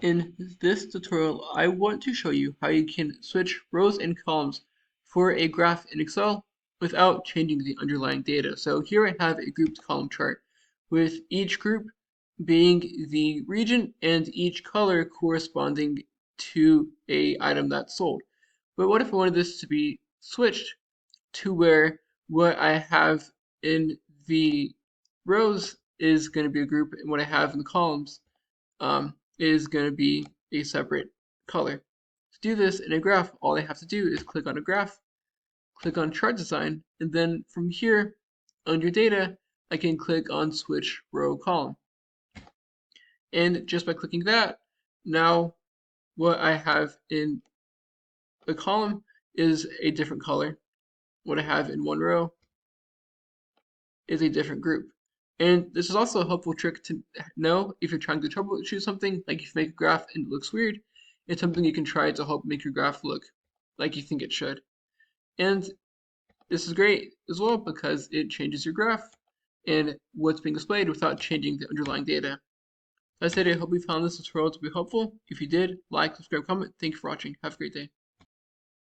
In this tutorial, I want to show you how you can switch rows and columns for a graph in Excel without changing the underlying data. So here I have a grouped column chart with each group being the region and each color corresponding to a item that's sold. But what if I wanted this to be switched to where what I have in the rows is going to be a group and what I have in the columns is going to be a separate color. To do this in a graph, all I have to do is click on a graph, click on chart design, and then from here, under data, I can click on switch row column. And just by clicking that, now what I have in a column is a different color. What I have in one row is a different group. And this is also a helpful trick to know if you're trying to troubleshoot something, like if you make a graph and it looks weird, it's something you can try to help make your graph look like you think it should. And this is great as well because it changes your graph and what's being displayed without changing the underlying data. As I said, I hope you found this tutorial to be helpful. If you did, like, subscribe, comment. Thank you for watching. Have a great day.